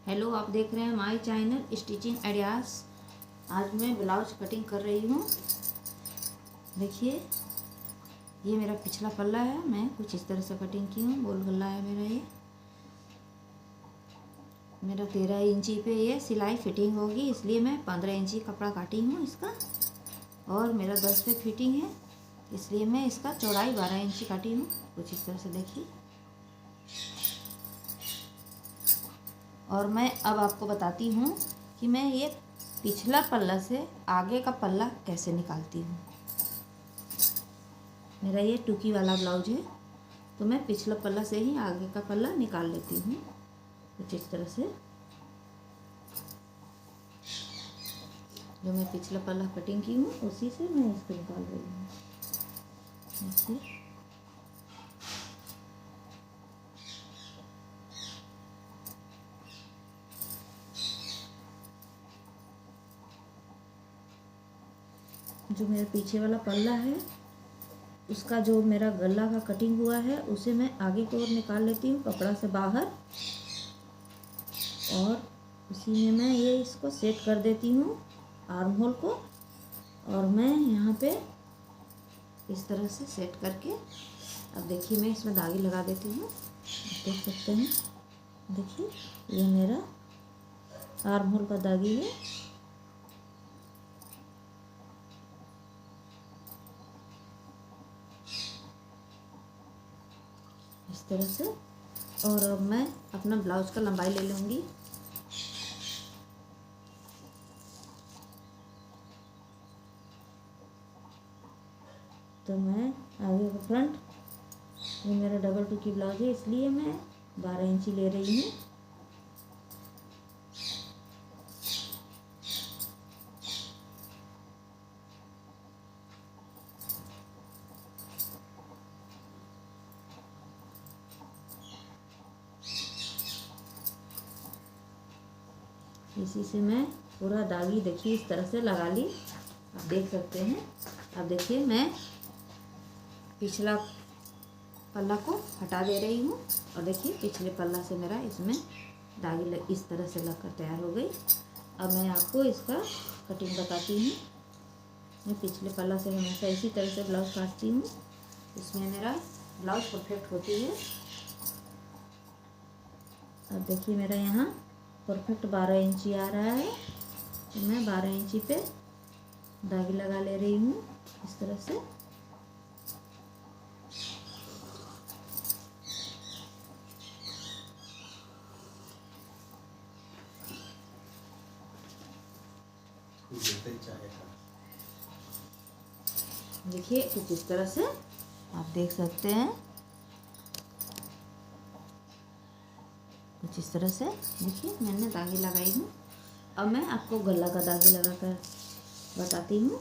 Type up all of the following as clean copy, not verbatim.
Hello, आप देख रहे हैं माय चैनल स्टिचिंग आइडियाज़। आज मैं ब्लाउज कटिंग कर रही हूँ। देखिए, ये मेरा पिछला पल्ला है। मैं कुछ इस तरह से कटिंग की हूँ। गोल गला है मेरा। ये मेरा 13 इंची पे ये सिलाई फिटिंग होगी, इसलिए मैं 15 इंची कपड़ा काटी हूँ इसका। और मेरा 10 पे फिटिंग है, इसलिए मैं इसका चौड़ाई 12 इंची काटी हूँ। कुछ इस तरह से देखिए। और मैं अब आपको बताती हूँ कि मैं ये पिछला पल्ला से आगे का पल्ला कैसे निकालती हूँ। मेरा ये टुकी वाला ब्लाउज है, तो मैं पिछला पल्ला से ही आगे का पल्ला निकाल लेती हूँ। कुछ इस तरह से जो मैं पिछला पल्ला कटिंग की हूँ उसी से मैं इसको निकाल रही हूँ। देखिए, जो मेरा पीछे वाला पल्ला है उसका जो मेरा गला का कटिंग हुआ है उसे मैं आगे की ओर निकाल लेती हूँ कपड़ा से बाहर। और उसी में मैं ये इसको सेट कर देती हूँ आर्म होल को। और मैं यहाँ पे इस तरह से सेट करके अब देखिए मैं इसमें दागी लगा देती हूँ। आप देख सकते हैं। देखिए, ये मेरा आर्म होल का दागी है। इस तरह से। और अब मैं अपना ब्लाउज का लंबाई ले लूँगी। तो मैं आगे का फ्रंट, ये मेरा डबल टुकी ब्लाउज है इसलिए मैं 12 इंची ले रही हूँ। इसी से मैं पूरा दागी देखिए इस तरह से लगा ली। आप देख सकते हैं। अब देखिए, मैं पिछला पल्ला को हटा दे रही हूँ। और देखिए, पिछले पल्ला से मेरा इसमें दागी इस तरह से लगकर तैयार हो गई। अब मैं आपको इसका कटिंग बताती हूँ। मैं पिछले पल्ला से हमेशा इसी तरह से ब्लाउज काटती हूँ, इसमें मेरा ब्लाउज परफेक्ट होती है। अब देखिए, मेरा यहाँ परफेक्ट 12 इंची आ रहा है, तो मैं 12 इंची पे दागी लगा ले रही हूँ इस तरह से। देखिए, कुछ इस तरह से आप देख सकते हैं। कुछ इस तरह से देखिए मैंने दागी लगाई हूँ। अब मैं आपको गला का दागी लगाकर बताती हूँ।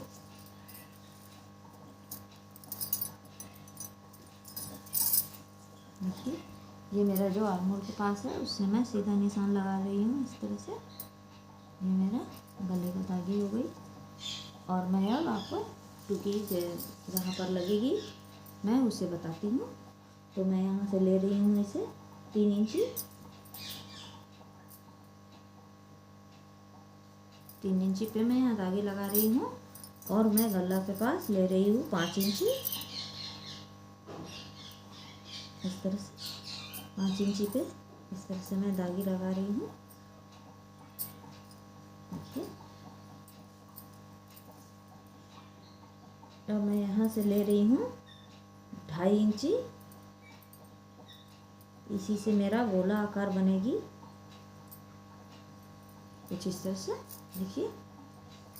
देखिए, ये मेरा जो आर्म होल के पास है उससे मैं सीधा निशान लगा रही हूँ इस तरह से। ये मेरा गले का दागी हो गई। और मैं अब आपको टुकी जहाँ पर लगेगी मैं उसे बताती हूँ। तो मैं यहाँ से ले रही हूँ इसे 3 इंची। 3 इंची पे मैं यहाँ दागी लगा रही हूँ। और मैं गला के पास ले रही हूँ 5 इंची। इस तरह से 5 इंची पे इस तरह से मैं दागी लगा रही हूँ। देखिए, अब मैं यहाँ से ले रही हूँ 2.5 इंची। इसी से मेरा गोला आकार बनेगी कुछ इस तरह से। देखिए,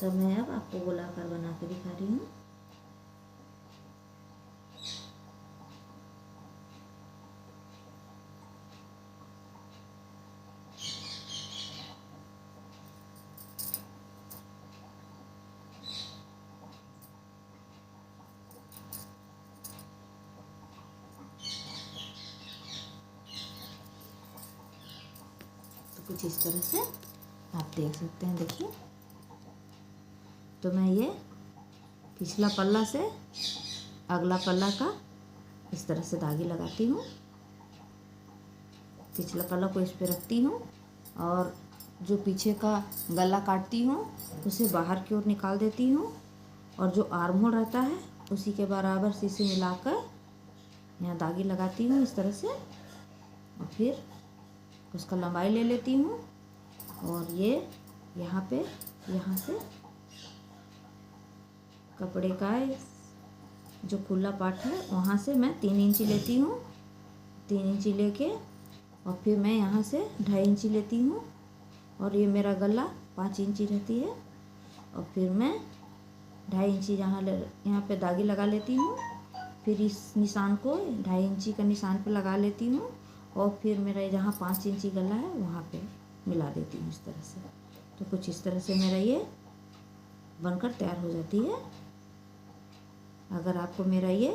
तब मैं अब आपको गोला आकार बना के दिखा रही हूँ। कुछ इस तरह से आप देख सकते हैं। देखिए, तो मैं ये पिछला पल्ला से अगला पल्ला का इस तरह से दागी लगाती हूँ। पिछला पल्ला को इस पे रखती हूँ और जो पीछे का गला काटती हूँ उसे बाहर की ओर निकाल देती हूँ, और जो आर्म होल रहता है उसी के बराबर से इसे मिलाकर यहाँ दागी लगाती हूँ इस तरह से, और फिर उसका लंबाई ले लेती हूँ, और ये यहाँ पे यहाँ से कपड़े का जो खुला पार्ट है वहाँ से मैं 3 इंची लेती हूँ। 3 इंची लेके और फिर मैं यहाँ से 2.5 इंची लेती हूँ, और ये मेरा गला 5 इंची रहती है, और फिर मैं 2.5 इंची यहाँ पे दागी लगा लेती हूँ। फिर इस निशान को 2.5 इंची का निशान पे लगा लेती हूँ, और फिर मेरा जहाँ 5 इंची गला है वहाँ पे मिला देती हूँ इस तरह से। तो कुछ इस तरह से मेरा ये बनकर तैयार हो जाती है। अगर आपको मेरा ये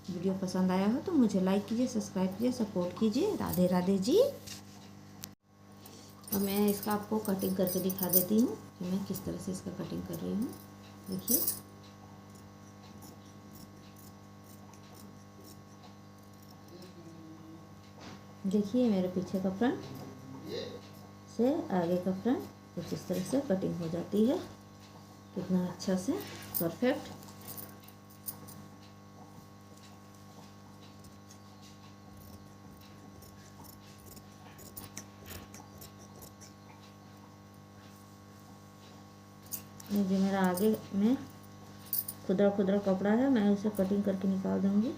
वीडियो पसंद आया हो तो मुझे लाइक कीजिए, सब्सक्राइब कीजिए, सपोर्ट कीजिए। राधे राधे जी। और मैं इसका आपको कटिंग करके दिखा देती हूँ कि मैं किस तरह से इसका कटिंग कर रही हूँ। देखिए, देखिए मेरे पीछे का फ्रंट से आगे का फ्रंट कुछ इस तरह से कटिंग हो जाती है। कितना अच्छा से परफेक्ट। ये जो मेरा आगे में खुदरा खुदरा कपड़ा है मैं उसे कटिंग करके निकाल दूंगी।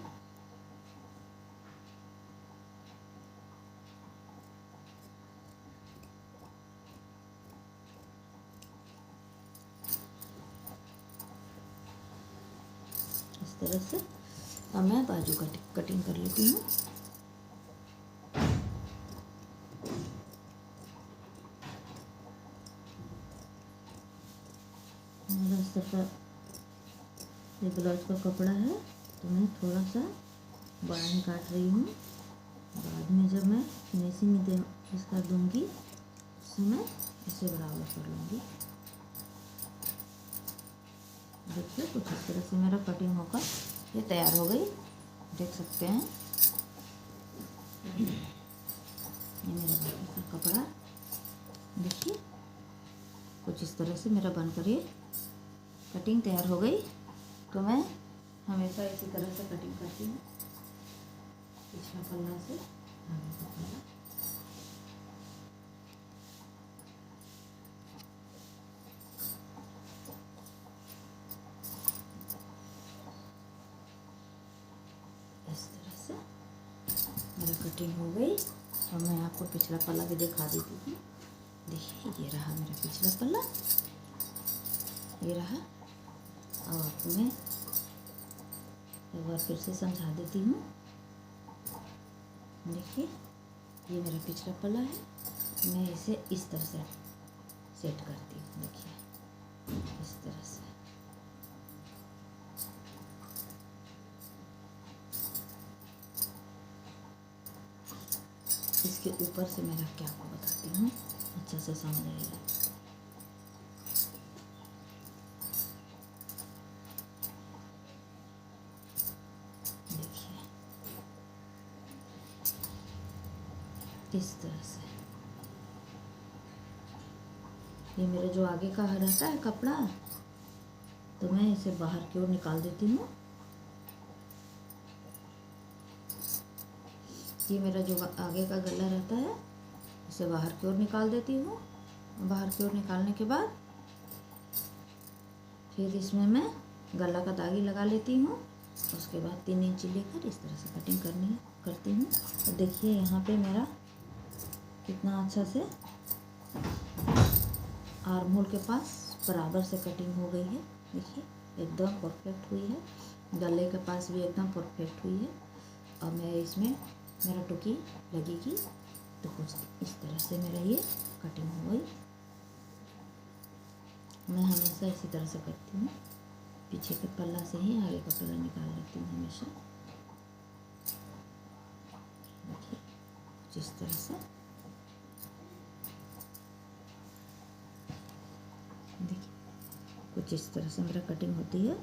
इस तरह से अब मैं बाजू कटिंग कर लेती हूँ। ये ब्लाउज का कपड़ा है तो मैं थोड़ा सा बड़ा ही काट रही हूँ। बाद में जब मैं फिनिशिंग इसका दूंगी उस समय इसे बराबर कर लूँगी। देखिए कुछ इस तरह से मेरा कटिंग होकर ये तैयार हो गई, देख सकते हैं। ये मेरा बाकी का कपड़ा देखिए कुछ इस तरह से मेरा बनकर ये कटिंग तैयार हो गई। तो मैं हमेशा इसी तरह से कटिंग करती हूँ, पिछला पल्ला से आगे का पल्ला। इस तरह से मेरा कटिंग हो गई। और मैं आपको पिछला पल्ला भी दिखा देती हूँ। देखिए ये रहा मेरा पिछला पल्ला, ये रहा। और आपको मैं एक बार फिर से समझा देती हूँ। देखिए ये मेरा पिछला पल्ला है, मैं इसे इस तरह से सेट करती हूँ। देखिए इस तरह से। इसके ऊपर से मैं रख के आपको बताती हूँ, अच्छे से समझ आएगा। इस तरह से ये मेरे जो आगे का रहता है कपड़ा, तो मैं इसे बाहर की ओर निकाल देती हूँ। ये मेरा जो आगे का गला रहता है इसे बाहर की ओर निकाल देती हूँ। बाहर की ओर निकालने के बाद फिर इसमें मैं गला का दागी लगा लेती हूँ। उसके बाद 3 इंची लेकर इस तरह से कटिंग करती हूँ। और देखिए यहाँ पे मेरा कितना अच्छा से आर्म होल के पास बराबर से कटिंग हो गई है। देखिए एकदम परफेक्ट हुई है। गले के पास भी एकदम परफेक्ट हुई है। और मैं इसमें मेरा टुकी लगेगी तो कुछ इस तरह से मेरा ये कटिंग हो गई। मैं हमेशा इसी तरह से करती हूँ, पीछे के पल्ला से ही आगे का पल्ला निकाल लेती हूँ हमेशा। देखिए कुछ इस तरह से। देखिए कुछ इस तरह से मेरा कटिंग होती है।